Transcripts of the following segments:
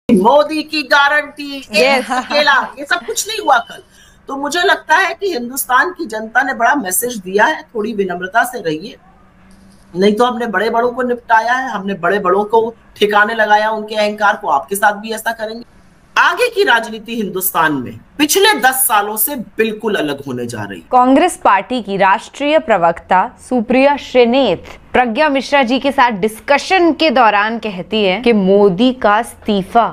मोदी की गारंटी, एक अकेला, ये सब कुछ नहीं हुआ कल। तो मुझे लगता है कि हिंदुस्तान की जनता ने बड़ा मैसेज दिया है, थोड़ी विनम्रता से रहिए। नहीं तो हमने बड़े बड़ों को निपटाया है, हमने बड़े बड़ों को ठिकाने लगाया उनके अहंकार को, आपके साथ भी ऐसा करेंगे। आगे की राजनीति हिंदुस्तान में पिछले 10 सालों से बिल्कुल अलग होने जा रही। कांग्रेस पार्टी की राष्ट्रीय प्रवक्ता सुप्रिया श्रीनेत प्रज्ञा मिश्रा जी के साथ डिस्कशन के दौरान कहती है कि मोदी का इस्तीफा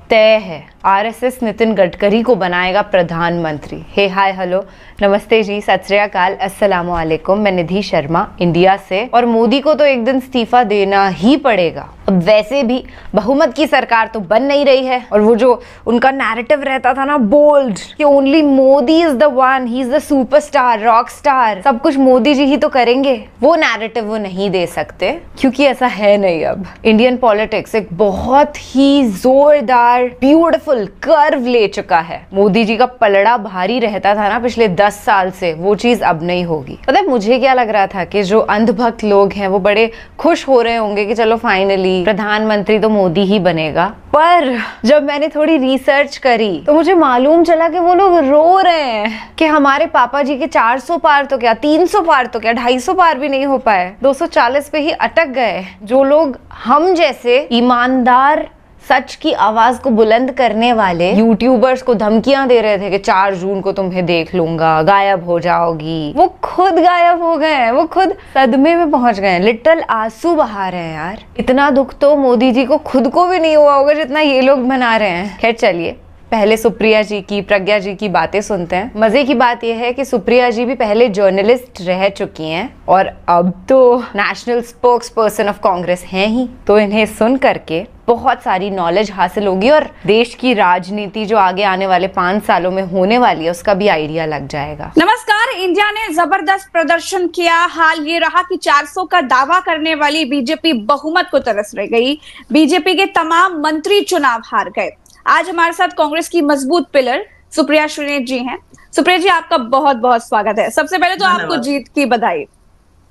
तय है, आरएसएस नितिन गडकरी को बनाएगा प्रधानमंत्री। हे हाय हेलो नमस्ते जी, सत श्री अकाल, अस्सलाम वालेकुम। मैं निधि शर्मा इंडिया से। और मोदी को तो एक दिन इस्तीफा देना ही पड़ेगा। अब वैसे भी बहुमत की सरकार तो बन नहीं रही है, और वो जो उनका नैरेटिव रहता था ना बोल्ड कि only Modi is the one, he is the superstar, rock star, सब कुछ मोदी जी ही तो करेंगे, वो नैरेटिव वो नहीं दे सकते क्योंकि ऐसा है नहीं। अब इंडियन पॉलिटिक्स एक बहुत ही जोरदार ब्यूटीफुल कर्व ले चुका है। मोदी जी का पलड़ा भारी रहता था ना पिछले 10 साल से, वो चीज अब नहीं होगी। पता है मुझे क्या लग रहा था कि जो अंधभक्त लोग हैं वो बड़े खुश हो रहे होंगे कि चलो फाइनली प्रधानमंत्री तो मोदी ही बनेगा। पर जब मैंने थोड़ी रिसर्च करी तो मुझे मालूम चला कि वो लोग रो रहे हैं कि हमारे पापा जी के 400 पार तो क्या, 300 पार तो क्या, 250 पार भी नहीं हो पाए, 240 पे ही अटक गए। जो लोग हम जैसे ईमानदार सच की आवाज को बुलंद करने वाले यूट्यूबर्स को धमकियां दे रहे थे कि 4 जून को तुम्हें देख लूंगा, गायब हो जाओगी, वो खुद गायब हो गए हैं, वो खुद सदमे में पहुंच गए हैं, लिटरल आंसू बहा रहे हैं यार। इतना दुख तो मोदी जी को खुद को भी नहीं हुआ होगा जितना ये लोग मना रहे हैं। खैर चलिए, पहले सुप्रिया जी की, प्रज्ञा जी की बातें सुनते हैं। मजे की बात यह है कि सुप्रिया जी भी पहले जर्नलिस्ट रह चुकी हैं और अब तो national spokes person of Congress हैं ही, तो इन्हें सुन करके बहुत सारी नॉलेज हासिल होगी और देश की राजनीति जो आगे आने वाले 5 सालों में होने वाली है उसका भी आइडिया लग जाएगा। नमस्कार। इंडिया ने जबरदस्त प्रदर्शन किया। हाल ये रहा कि 400 का दावा करने वाली बीजेपी बहुमत को तरस रह गई। बीजेपी के तमाम मंत्री चुनाव हार गए। आज हमारे साथ कांग्रेस की मजबूत पिलर सुप्रिया श्रीनेत जी हैं। सुप्रिया जी, आपका बहुत बहुत स्वागत है। सबसे पहले तो आपको जीत की बधाई।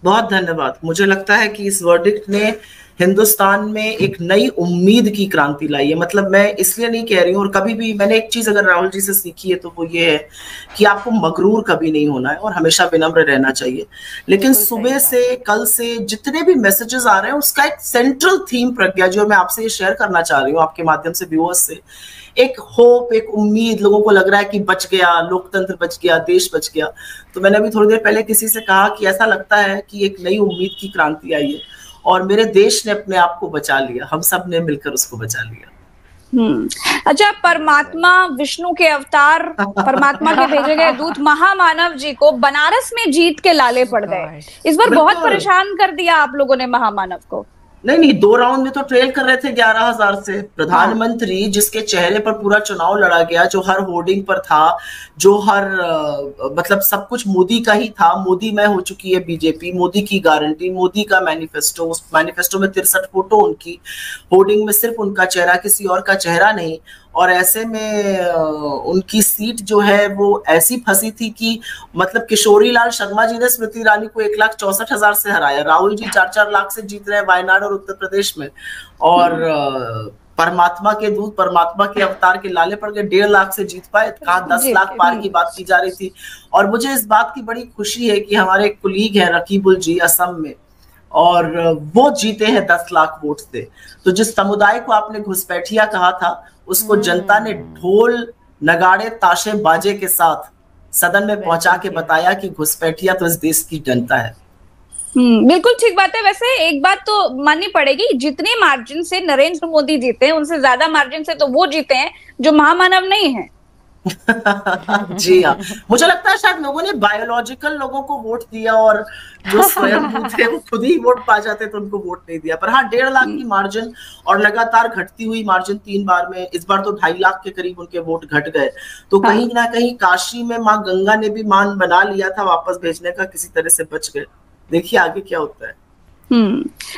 बहुत धन्यवाद। मुझे लगता है कि इस वर्डिक्ट ने हिंदुस्तान में एक नई उम्मीद की क्रांति लाई है। मतलब मैं इसलिए नहीं कह रही हूँ, और कभी भी मैंने एक चीज अगर राहुल जी से सीखी है तो वो ये है कि आपको मगरूर कभी नहीं होना है और हमेशा विनम्र रहना चाहिए। लेकिन सुबह से कल से जितने भी मैसेजेस आ रहे हैं उसका एक सेंट्रल थीम प्रज्ञा जी, और मैं आपसे ये शेयर करना चाह रही हूँ आपके माध्यम से व्यूअर्स से, एक होप, एक उम्मीद। लोगों को लग रहा है कि बच गया, लोकतंत्र बच गया, देश बच गया। तो मैंने अभी थोड़ी देर पहले किसी से कहा कि ऐसा लगता है कि एक नई उम्मीद की क्रांति आई है और मेरे देश ने अपने आप को बचा लिया, हम सब ने मिलकर उसको बचा लिया। अच्छा, परमात्मा विष्णु के अवतार, परमात्मा के भेजे गए दूत महामानव जी को बनारस में जीत के लाले पड़ गए। इस बार बहुत परेशान कर दिया आप लोगों ने महामानव को। नहीं, 2 राउंड में तो ट्रेल कर रहे थे 11,000 से। प्रधानमंत्री जिसके चेहरे पर पूरा चुनाव लड़ा गया, जो हर होर्डिंग पर था, जो हर मतलब सब कुछ मोदी का ही था। मोदी में हो चुकी है बीजेपी, मोदी की गारंटी, मोदी का मैनिफेस्टो, उस मैनिफेस्टो में 63 फोटो उनकी, होर्डिंग में सिर्फ उनका चेहरा, किसी और का चेहरा नहीं। और ऐसे में उनकी सीट जो है वो ऐसी फंसी थी कि मतलब किशोरी लाल शर्मा जी ने स्मृति ईरानी को 1,64,000 से हराया। राहुल जी 4-4 लाख से जीत रहे हैं वायनाड और उत्तर प्रदेश में, और परमात्मा के दूत, परमात्मा के अवतार के लाले पड़ गए, 1.5 लाख से जीत पाए। कहाँ 10 लाख पार की बात की जा रही थी। और मुझे इस बात की बड़ी खुशी है कि हमारे एक कुलीग है रकीबुल जी असम में, और वो जीते हैं 10 लाख वोट से। तो जिस समुदाय को आपने घुसपैठिया कहा था, उसको जनता ने ढोल नगाड़े ताशे बाजे के साथ सदन में पहुंचा के बताया कि घुसपैठिया तो इस देश की जनता है। बिल्कुल ठीक बात है। वैसे एक बात तो माननी पड़ेगी, जितने मार्जिन से नरेंद्र मोदी जीते हैं उनसे ज्यादा मार्जिन से तो वो जीते हैं जो महामानव नहीं है। जी हाँ, मुझे लगता है शायद लोगों ने बायोलॉजिकल लोगों को वोट दिया और जो स्वयं थे वो खुद ही वोट पा जाते तो उनको वोट नहीं दिया। पर हाँ, 1.5 लाख की मार्जिन और लगातार घटती हुई मार्जिन 3 बार में, इस बार तो 2.5 लाख के करीब उनके वोट घट गए। तो कहीं ना कहीं काशी में माँ गंगा ने भी मान बना लिया था वापस भेजने का, किसी तरह से बच गए। देखिए आगे क्या होता है।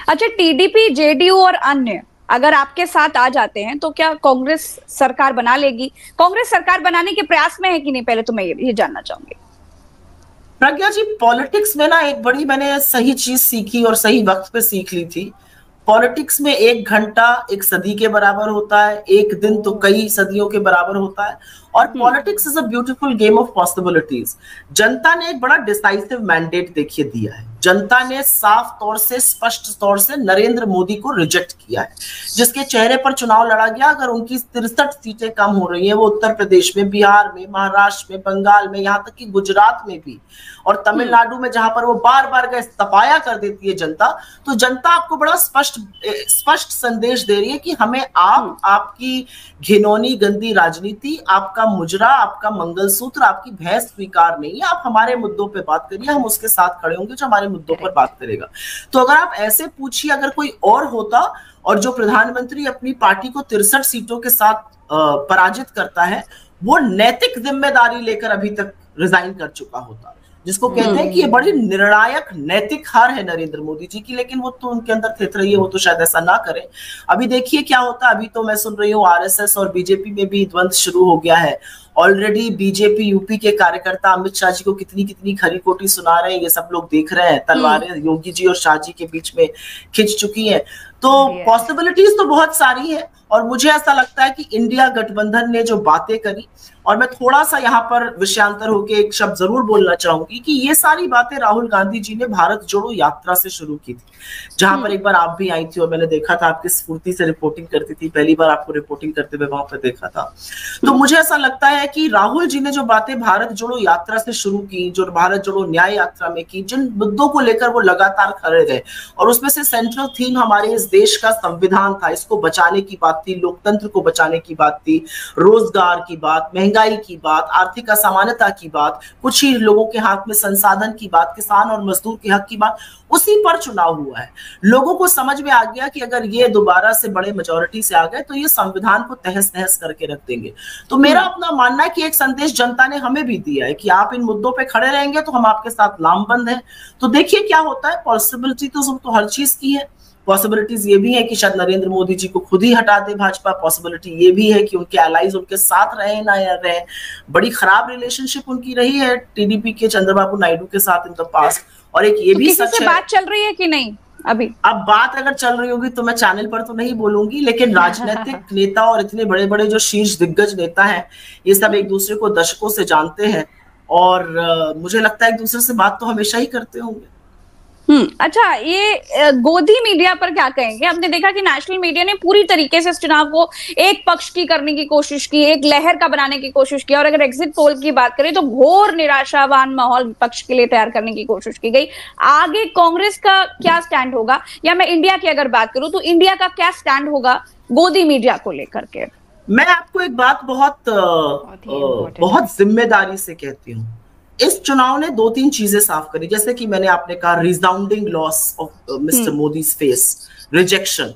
अच्छा, टीडीपी, जेडीयू और अन्य अगर आपके साथ आ जाते हैं तो क्या कांग्रेस सरकार बना लेगी? कांग्रेस सरकार बनाने के प्रयास में है कि नहीं, पहले तो मैं ये जानना चाहूंगी। प्रज्ञा जी, पॉलिटिक्स में ना एक बड़ी मैंने सही चीज सीखी और सही वक्त पे सीख ली थी, पॉलिटिक्स में 1 घंटा 1 सदी के बराबर होता है, 1 दिन तो कई सदियों के बराबर होता है। और politics is a beautiful game of possibilities. जनता ने एक बड़ा डिसाइसिव मैंडेट देखिए दिया है। जनता ने साफ तौर से, स्पष्ट तौर से नरेंद्र मोदी को रिजेक्ट किया है, जिसके चेहरे पर चुनाव लड़ा गया। अगर उनकी 63 सीटें कम हो रही हैं, वो उत्तर प्रदेश में, बिहार में, महाराष्ट्र में, बंगाल में, यहाँ तक कि गुजरात में भी, और तमिलनाडु में जहां पर वो बार बार का इस्तीफाया कर देती है जनता, तो जनता आपको बड़ा स्पष्ट संदेश दे रही है कि हमें आपकी घिनौनी गंदी राजनीति, आपका मुजरा, आपका मंगलसूत्र, आपकी भैंस स्वीकार नहीं है। आप हमारे मुद्दों पे बात करिए, हम उसके साथ खड़े होंगे जो हमारे मुद्दों पर बात करेगा। तो अगर आप ऐसे पूछिए, अगर कोई और होता और जो प्रधानमंत्री अपनी पार्टी को 63 सीटों के साथ पराजित करता है, वो नैतिक जिम्मेदारी लेकर अभी तक रिजाइन कर चुका होता, जिसको कहते हैं कि ये बड़ी निर्णायक नैतिक हार है नरेंद्र मोदी जी की। लेकिन वो तो उनके अंदर थित रही है, वो तो शायद ऐसा ना करें। अभी देखिए क्या होता है। अभी तो मैं सुन रही हूँ आरएसएस और बीजेपी में भी द्वंद्व शुरू हो गया है। ऑलरेडी बीजेपी यूपी के कार्यकर्ता अमित शाह जी को कितनी कितनी खरी खोटी सुना रहे हैं, ये सब लोग देख रहे हैं। तलवारें योगी जी और शाह जी के बीच में खिंच चुकी हैं। तो पॉसिबिलिटीज तो बहुत सारी है। और मुझे ऐसा लगता है कि इंडिया गठबंधन ने जो बातें करी, और मैं थोड़ा सा यहाँ पर विषयांतर होकर एक शब्द जरूर बोलना चाहूंगी कि ये सारी बातें राहुल गांधी जी ने भारत जोड़ो यात्रा से शुरू की थी, जहां पर एक बार आप भी आई थी और मैंने देखा था आप किस स्फूर्ति से रिपोर्टिंग करती थी। पहली बार आपको रिपोर्टिंग करते हुए वहां पर देखा था। तो मुझे ऐसा लगता है कि राहुल जी ने जो बातें भारत जोड़ो यात्रा से शुरू की, जो भारत जोड़ो न्याय यात्रा में की, जिन मुद्दों को लेकर वो लगातार खड़े रहे, और उसमें से सेंट्रल थीम हमारे इस देश का संविधान था। इसको बचाने की बात थी, लोकतंत्र को बचाने की बात थी, रोजगार की बात, महंगाई की बात, आर्थिक असमानता की बात, कुछ ही लोगों के हाथ में संसाधन की बात, किसान और मजदूर के हक की बात। उसी पर चुनाव हुआ है। लोगों को समझ में आ गया कि अगर ये दोबारा से बड़े मेजॉरिटी से आ गए तो ये संविधान को तहस नहस करके रख देंगे। तो मेरा अपना मानना है कि एक संदेश जनता ने हमें भी दिया है कि आप इन मुद्दों पे खड़े रहेंगे तो हम आपके साथ लामबंद हैं। तो देखिए क्या होता है। पॉसिबिलिटी तो हर चीज की है। पॉसिबिलिटीज ये भी है कि शायद नरेंद्र मोदी जी को खुद ही हटा दे भाजपा। पॉसिबिलिटी ये भी है कि उनके एलाइज उनके साथ रहे ना या रहे। बड़ी खराब रिलेशनशिप उनकी रही है टीडीपी के चंद्रबाबू नायडू के साथ इन द पास्ट। और एक ये भी सच है, बात चल रही है कि नहीं अभी? अब बात अगर चल रही होगी तो मैं चैनल पर तो नहीं बोलूंगी, लेकिन राजनीतिक नेता और इतने बड़े बड़े जो शीर्ष दिग्गज नेता हैं, ये सब एक दूसरे को दशकों से जानते हैं। और मुझे लगता है एक दूसरे से बात तो हमेशा ही करते होंगे। अच्छा, ये गोदी मीडिया पर क्या कहेंगे? हमने देखा कि नेशनल मीडिया ने पूरी तरीके से इस चुनाव को एक पक्ष की करने की कोशिश की, एक लहर का बनाने की कोशिश की, और अगर एग्जिट पोल की बात करें तो घोर निराशावान माहौल विपक्ष के लिए तैयार करने की कोशिश की गई। आगे कांग्रेस का क्या स्टैंड होगा, या मैं इंडिया की अगर बात करूं तो इंडिया का क्या स्टैंड होगा गोदी मीडिया को लेकर के? मैं आपको एक बात बहुत जिम्मेदारी से कहती हूँ। इस चुनाव ने 2-3 चीजें साफ करी, जैसे कि मैंने आपने कहा resounding loss of mister Modi's face, rejection.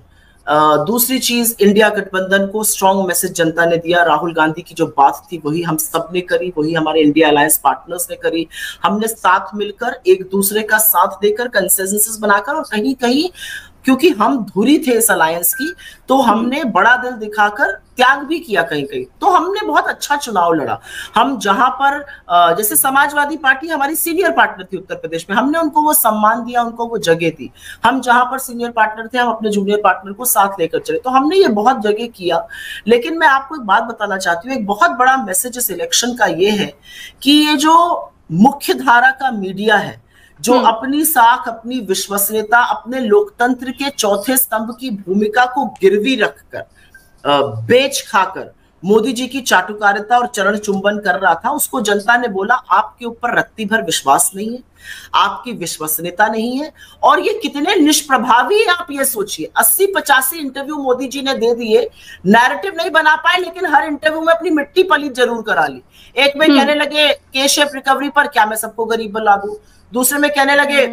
दूसरी चीज, इंडिया गठबंधन को स्ट्रॉन्ग मैसेज जनता ने दिया। राहुल गांधी की जो बात थी वही हम सब ने करी, वही हमारे इंडिया अलायंस पार्टनर्स ने करी। हमने साथ मिलकर एक दूसरे का साथ देकर कंसेंसस बनाकर, और कहीं कहीं क्योंकि हम धुरी थे इस अलायंस की, तो हमने बड़ा दिल दिखाकर त्याग भी किया कहीं कहीं। तो हमने बहुत अच्छा चुनाव लड़ा। हम जहां पर जैसे समाजवादी पार्टी हमारी सीनियर पार्टनर थी उत्तर प्रदेश में, हमने उनको वो सम्मान दिया, उनको वो जगह दी। हम जहां पर सीनियर पार्टनर थे, हम अपने जूनियर पार्टनर को साथ लेकर चले। तो हमने ये बहुत जगह किया। लेकिन मैं आपको एक बात बताना चाहती हूँ, एक बहुत बड़ा मैसेज इस इलेक्शन का ये है कि ये जो मुख्य धारा का मीडिया है, जो अपनी साख, अपनी विश्वसनीयता, अपने लोकतंत्र के चौथे स्तंभ की भूमिका को गिरवी रखकर, बेच खाकर मोदी जी की चाटुकारिता और चरण चुंबन कर रहा था, उसको जनता ने बोला आपके ऊपर रत्ती भर विश्वास नहीं है, आपकी विश्वसनीयता नहीं है। और ये कितने निष्प्रभावी है आप ये सोचिए। 80-85 इंटरव्यू मोदी जी ने दे दिए, नैरेटिव नहीं बना पाए, लेकिन हर इंटरव्यू में अपनी मिट्टी पलीत जरूर करा ली। एक में कहने लगे के शेप रिकवरी पर क्या मैं सबको गरीब बना दूं, दूसरे में कहने लगे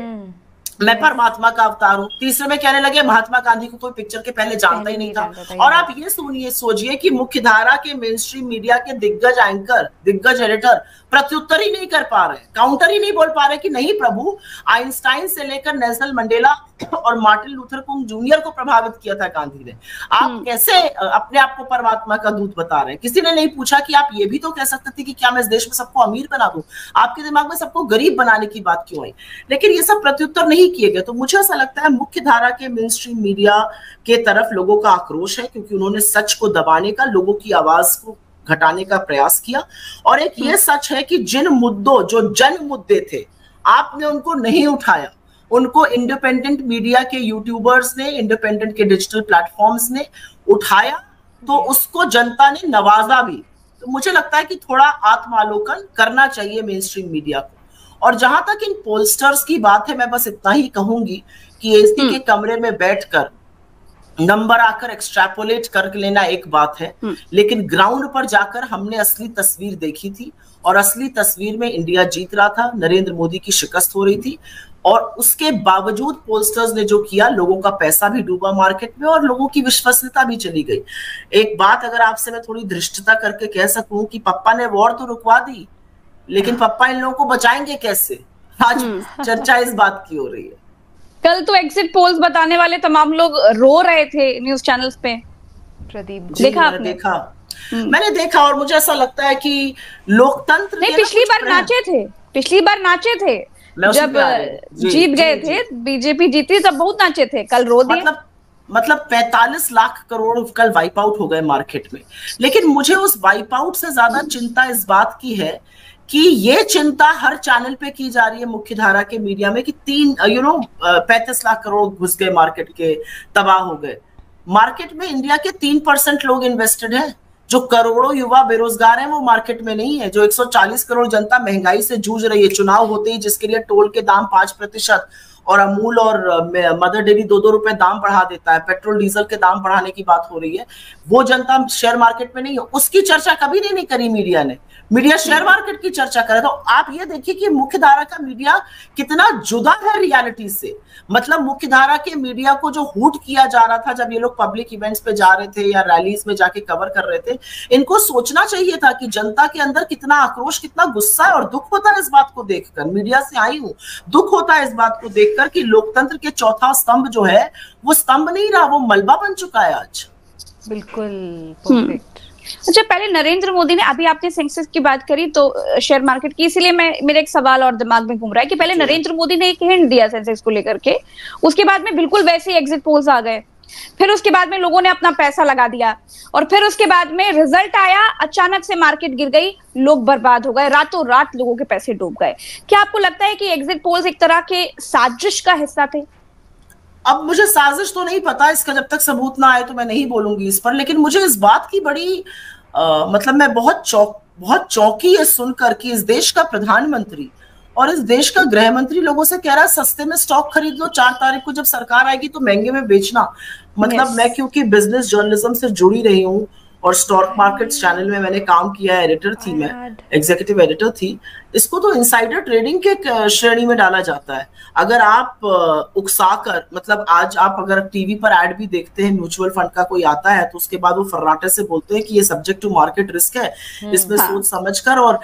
मैं परमात्मा का अवतार हूं, तीसरे में कहने लगे महात्मा गांधी को कोई पिक्चर के पहले जानता ही नहीं था। और आप ये सोचिए कि मुख्यधारा के मेन स्ट्रीम मीडिया के दिग्गज एंकर, दिग्गज एडिटर प्रत्युत्तर ही नहीं कर पा रहे, काउंटर ही नहीं बोल पा रहे कि नहीं प्रभु, आइंस्टाइन से लेकर नेल्सन मंडेला और मार्टिन लूथर किंग जूनियर को प्रभावित किया था गांधी ने। आप कैसे अपने आप को परमात्मा का दूत बता रहे हैं? किसी ने नहीं पूछा कि आप ये भी तो कह सकते थे कि क्या मैं इस देश में सबको अमीर बना दूं, आपके दिमाग में सबको गरीब बनाने की बात क्यों आई? लेकिन ये सब प्रत्युत्तर नहीं किए गए। तो मुझे ऐसा लगता है मुख्य धारा के मेन स्ट्रीम मीडिया के तरफ लोगों का आक्रोश है, क्योंकि उन्होंने सच को दबाने का, लोगों की आवाज को घटाने का प्रयास किया। और एक ये सच है कि जिन मुद्दों, जो जन मुद्दे थे, आपने उनको नहीं उठाया, उनको इंडिपेंडेंट मीडिया के यूट्यूबर्स ने, इंडिपेंडेंट के डिजिटल प्लेटफॉर्म्स ने उठाया, तो उसको जनता ने नवाजा भी। तो मुझे लगता है कि थोड़ा आत्मालोकन करना चाहिए मेन स्ट्रीम मीडिया को। और जहां तक इन पोलस्टर्स की बात है, मैं बस इतना ही कहूंगी कि एसी के कमरे में बैठकर नंबर आकर एक्सट्रैपोलेट कर लेना एक बात है, लेकिन ग्राउंड पर जाकर हमने असली तस्वीर देखी थी, और असली तस्वीर में इंडिया जीत रहा था, नरेंद्र मोदी की शिकस्त हो रही थी, और उसके बावजूद पोलस्टर्स ने जो किया, लोगों का पैसा भी डूबा मार्केट में और लोगों की विश्वसनीयता भी चली गई। एक बात अगर आपसे मैं थोड़ी धृष्टता करके कह सकूं कि पप्पा ने वॉर तो रुकवा दी, लेकिन पप्पा इन लोगों को बचाएंगे कैसे? आज चर्चा इस बात की हो रही है। कल तो एग्जिट पोल्स बताने वाले तमाम लोग रो रहे थे न्यूज चैनल्स पे। प्रदीप देखा आपने? मैंने देखा, और मुझे ऐसा लगता है कि लोकतंत्र नहीं, पिछली बार नाचे थे जब जीत गए थे, बीजेपी जीती तब बहुत नाचे थे, कल रो दिए। मतलब 45 लाख करोड़ कल वाइप आउट हो गए मार्केट में। लेकिन मुझे उस वाइप आउट से ज्यादा चिंता इस बात की है कि ये चिंता हर चैनल पे की जा रही है मुख्य धारा के मीडिया में कि 35 लाख करोड़ घुस गए मार्केट के, तबाह हो गए। मार्केट में इंडिया के 3% लोग इन्वेस्टेड हैं। जो करोड़ों युवा बेरोजगार हैं वो मार्केट में नहीं है। जो 140 करोड़ जनता महंगाई से जूझ रही है, चुनाव होते ही जिसके लिए टोल के दाम 5% और अमूल और मदर डेयरी 2-2 रुपए दाम बढ़ा देता है, पेट्रोल डीजल के दाम बढ़ाने की बात हो रही है, वो जनता शेयर मार्केट में नहीं है। उसकी चर्चा कभी नहीं करी मीडिया ने। मीडिया शेयर मार्केट की चर्चा करे। तो आप ये देखिए कि मुख्य धारा का मीडिया कितना जुदा है रियलिटी से। मतलब मुख्य धारा के मीडिया को जो हूट किया जा रहा था जब ये लोग पब्लिक इवेंट्स पे जा रहे थे या रैलीज में जाके कवर कर रहे थे, इनको सोचना चाहिए था कि जनता के अंदर कितना आक्रोश, कितना गुस्सा है और दुख होता है इस बात को देखकर। मीडिया से आई हूं, दुख होता है इस बात को देखकर कि लोकतंत्र के चौथा स्तंभ जो है वो स्तंभ नहीं रहा, वो मलबा बन चुका है आज। बिल्कुल परफेक्ट। अच्छा, पहले नरेंद्र मोदी ने, अभी आपने सेंसेक्स की बात करी तो शेयर मार्केट की, इसीलिए मेरा एक सवाल और दिमाग में घूम रहा है कि पहले नरेंद्र मोदी ने एक हिंट दिया सेंसेक्स को लेकर के, उसके बाद में बिल्कुल वैसे ही एग्जिट पोल्स आ गए, फिर उसके बाद में लोगों ने अपना पैसा लगा दिया, और फिर उसके बाद में रिजल्ट आया, अचानक से मार्केट गिर गई, लोग बर्बाद हो गए, रातों रात लोगों के पैसे डूब गए। क्या आपको लगता है कि एग्जिट पोल्स एक तरह के साजिश का हिस्सा थे? अब मुझे साजिश तो नहीं पता, इसका जब तक सबूत ना आए तो मैं नहीं बोलूंगी इस पर, लेकिन मुझे इस बात की बड़ी मतलब मैं बहुत चौंकी है सुनकर कि इस देश का प्रधानमंत्री और इस देश का गृह मंत्री लोगों से कह रहा है सस्ते में स्टॉक खरीद लो, 4 तारीख को जब सरकार आएगी तो महंगे में बेचना। मतलब मैं क्योंकि बिजनेस जर्नलिज्म से जुड़ी रही हूँ और स्टॉक मार्केट्स चैनल में मैंने काम किया है, एडिटर थी मैं, एग्जीक्यूटिव एडिटर थी, इसको तो इनसाइडर ट्रेडिंग के श्रेणी में डाला जाता है। अगर आप उकसाकर, मतलब आज आप अगर टीवी पर ऐड भी देखते हैं, म्यूचुअल फंड का कोई आता है तो उसके बाद वो फर्राटे से बोलते हैं कि ये सब्जेक्ट टू मार्केट रिस्क है, इसमें सोच समझकर और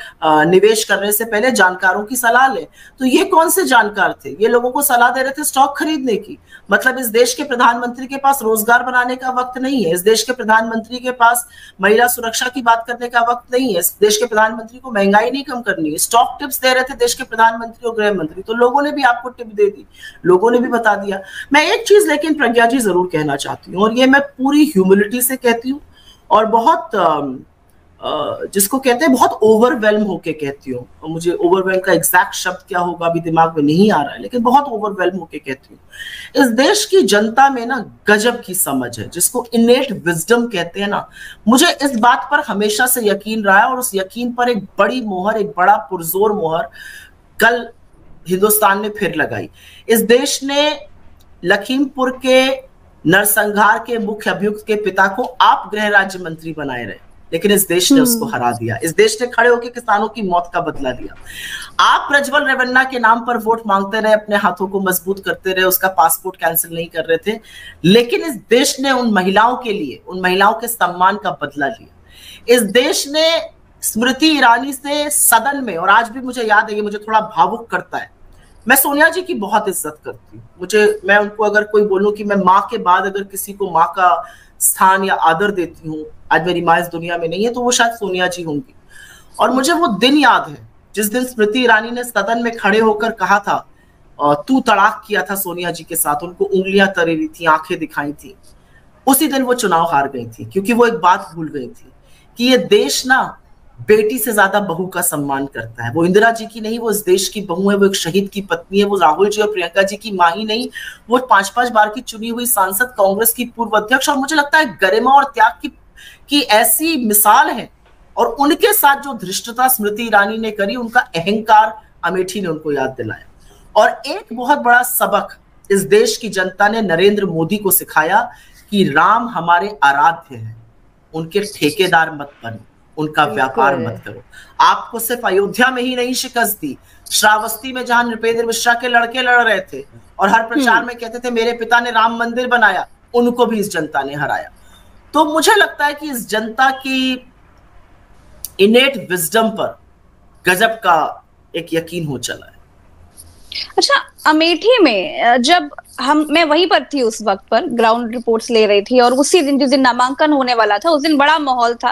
निवेश करने से पहले जानकारों की सलाह ले। तो ये कौन से जानकार थे? ये लोगों को सलाह दे रहे थे स्टॉक खरीदने की। मतलब इस देश के प्रधानमंत्री के पास रोजगार बनाने का वक्त नहीं है, इस देश के प्रधानमंत्री के पास महिला सुरक्षा की बात करने का वक्त नहीं है, इस देश के प्रधानमंत्री को महंगाई नहीं कम करनी है। स्टॉक टिप्स दे रहे थे देश के प्रधानमंत्री और गृह मंत्री, तो लोगों ने भी आपको टिप दे दी, लोगों ने भी बता दिया। मैं एक चीज लेकिन प्रज्ञा जी जरूर कहना चाहती हूँ, और ये मैं पूरी ह्यूमिलिटी से कहती हूँ और बहुत जिसको कहते हैं बहुत ओवरवेल्म होके कहती हूँ। मुझे ओवरवेल्म का एग्जैक्ट शब्द क्या होगा अभी दिमाग में नहीं आ रहा है, लेकिन बहुत ओवरवेल्म होके कहती हूँ। इस देश की जनता में ना गजब की समझ है, जिसको इनेट विजडम कहते हैं ना। मुझे इस बात पर हमेशा से यकीन रहा है, और उस यकीन पर एक बड़ी मोहर, एक बड़ा पुरजोर मोहर कल हिंदुस्तान ने फिर लगाई। इस देश ने लखीमपुर के नरसंहार के मुख्य अभियुक्त के पिता को आप गृह राज्य मंत्री बनाए रहे, लेकिन इस देश ने उसको हरा दिया। इस देश ने खड़े होकर किसानों की मौत का बदला लिया। आप प्रज्वल रेवन्ना के नाम पर वोट मांगते रहे, अपने हाथों को मजबूत करते रहे, उसका पासपोर्ट कैंसिल नहीं कर रहे थे, लेकिन इस देश ने उन महिलाओं के लिए, उन महिलाओं के सम्मान का बदला लिया। इस देश ने स्मृति ईरानी से सदन में, और आज भी मुझे याद है, ये मुझे थोड़ा भावुक करता है, मैं सोनिया जी की बहुत इज्जत करती हूँ। मैं उनको अगर कोई बोलूं कि मैं माँ के बाद अगर किसी को माँ का स्थान या आदर देती हूँ, आज मेरी माँ इस दुनिया में नहीं है, तो वो शायद सोनिया जी होंगी। और मुझे वो दिन याद है जिस दिन स्मृति ईरानी ने सदन में खड़े होकर कहा था तू तड़ाक किया था सोनिया जी के साथ, उनको उंगलियां तरेली थी, आंखें दिखाई थी, उसी दिन वो चुनाव हार गई थी, क्योंकि वो एक बात भूल गई थी कि ये देश ना बेटी से ज्यादा बहू का सम्मान करता है। वो इंदिरा जी की नहीं, वो इस देश की बहू है, वो एक शहीद की पत्नी है, वो राहुल जी और प्रियंका जी की मां ही नहीं, वो 5-5 बार की चुनी हुई सांसद, कांग्रेस की पूर्व अध्यक्ष, और मुझे लगता है गरिमा और त्याग की ऐसी मिसाल है। और उनके साथ जो धृष्टता स्मृति ईरानी ने करी, उनका अहंकार अमेठी ने उनको याद दिलाया। और एक बहुत बड़ा सबक इस देश की जनता ने नरेंद्र मोदी को सिखाया कि राम हमारे आराध्य हैं, उनके ठेकेदार मत बनो, उनका व्यापार मत करो। आपको सिर्फ अयोध्या में ही नहीं शिकस्त दी, श्रावस्ती में जहां नृपेंद्र मिश्रा के लड़के लड़ रहे थे और हर प्रचार में कहते थे मेरे पिता ने राम मंदिर बनाया, उनको भी इस जनता ने हराया। तो मुझे लगता है कि इस जनता की इनेट विजडम पर गजब का एक यकीन हो चला है। अच्छा, अमेठी में जब मैं वहीं पर थी उस वक्त पर, ग्राउंड रिपोर्ट्स ले रही थी, और उसी दिन जिस दिन नामांकन होने वाला था उस दिन बड़ा माहौल था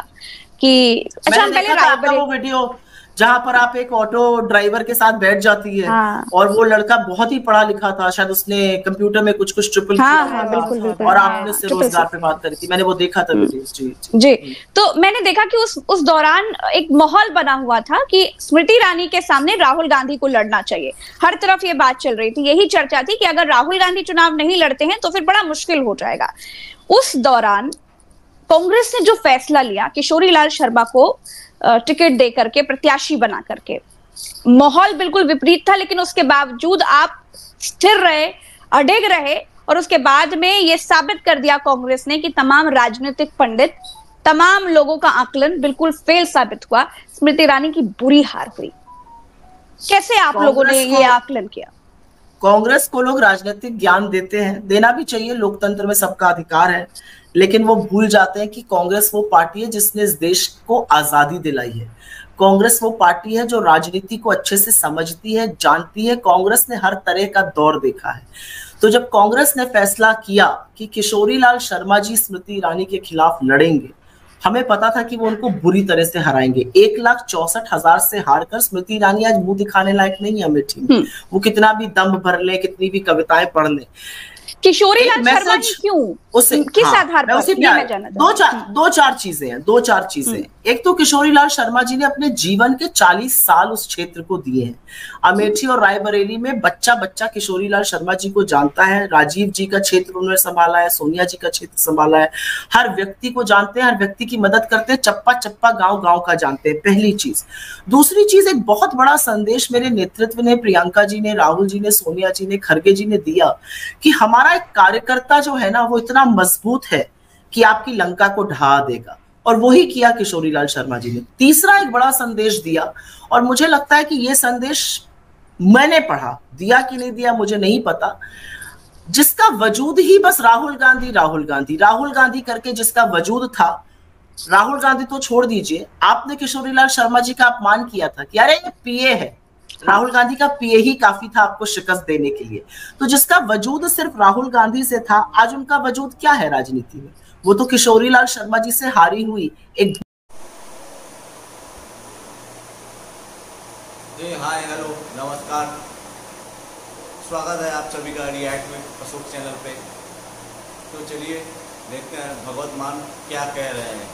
कि अच्छा, हम पहले रायबरेली वो वीडियो जहां पर आप एक ऑटो ड्राइवर के साथ बैठ जाती है, हाँ। और वो लड़का बहुत ही पढ़ा लिखा था, शायद उसने कंप्यूटर में कुछ ट्रिपल हाँ, बिल्कुल, बिल्कुल, और आपने उससे रोजगार पे बात करी थी, मैंने वो देखा था वीडियो। जी। तो मैंने देखा कि उस दौरान एक माहौल बना हुआ था कि स्मृति ईरानी के सामने राहुल गांधी को लड़ना चाहिए। हर तरफ ये बात चल रही थी, यही चर्चा थी कि अगर राहुल गांधी चुनाव नहीं लड़ते हैं तो फिर बड़ा मुश्किल हो जाएगा। उस दौरान कांग्रेस ने जो फैसला लिया किशोरी लाल शर्मा को टिकट दे करके, प्रत्याशी बना करके, माहौल बिल्कुल विपरीत था, लेकिन उसके बावजूद आप स्थिर रहे, अडिग रहे, और उसके बाद में ये साबित कर दिया कांग्रेस ने कि तमाम राजनीतिक पंडित, तमाम लोगों का आकलन बिल्कुल फेल साबित हुआ। स्मृति ईरानी की बुरी हार हुई। कैसे आप लोगों ने ये आकलन किया? कांग्रेस को लोग राजनीतिक ज्ञान देते हैं, देना भी चाहिए, लोकतंत्र में सबका अधिकार है, लेकिन वो भूल जाते हैं कि कांग्रेस वो पार्टी है जिसने इस देश को आजादी दिलाई है। कांग्रेस वो पार्टी है जो राजनीति को अच्छे से समझती है, जानती है। कांग्रेस ने हर तरह का दौर देखा है। तो जब कांग्रेस ने फैसला किया कि किशोरी लाल शर्मा जी स्मृति ईरानी के खिलाफ लड़ेंगे, हमें पता था कि वो उनको बुरी तरह से हराएंगे। 1,64,000 से हारकर स्मृति ईरानी आज मुंह दिखाने लायक नहीं है अमेठी में। वो कितना भी दम भर ले, कितनी भी कविताएं पढ़ ले, किशोरी लाल शर्मा क्यों, उसे किस आधार पर? दो चार चीजें हैं। एक तो किशोरी लाल शर्मा जी ने अपने जीवन के 40 साल उस क्षेत्र को दिए हैं। अमेठी और रायबरेली में बच्चा बच्चा किशोरी लाल शर्मा जी को जानता है। राजीव जी का क्षेत्र उन्होंने संभाला है, सोनिया जी का क्षेत्र संभाला है। हर व्यक्ति को जानते हैं, हर व्यक्ति की मदद करते हैं, चप्पा चप्पा गांव गांव का जानते हैं, पहली चीज। दूसरी चीज, एक बहुत बड़ा संदेश मेरे नेतृत्व ने, प्रियंका जी ने, राहुल जी ने, सोनिया जी ने, खड़गे जी ने दिया कि हमारा एक कार्यकर्ता जो है ना, वो इतना मजबूत है कि आपकी लंका को ढहा देगा, और वही किया किशोरी लाल शर्मा जी ने। तीसरा एक बड़ा संदेश दिया, और मुझे लगता है कि ये संदेश मैंने पढ़ा, दिया कि नहीं दिया मुझे नहीं पता, जिसका वजूद ही बस राहुल गांधी करके जिसका वजूद था। राहुल गांधी तो छोड़ दीजिए, आपने किशोरी लाल शर्मा जी का अपमान किया था कि अरे ये पीए है। राहुल गांधी का पीए ही काफी था आपको शिकस्त देने के लिए। तो जिसका वजूद सिर्फ राहुल गांधी से था, आज उनका वजूद क्या है राजनीति में? वो तो किशोरी लाल शर्मा जी से हारी हुई एक। जी हाय, हेलो, नमस्कार, स्वागत है आप सभी का रिएक्ट में अशोक चैनल पे। तो चलिए देखते हैं भगवत मान क्या कह रहे हैं।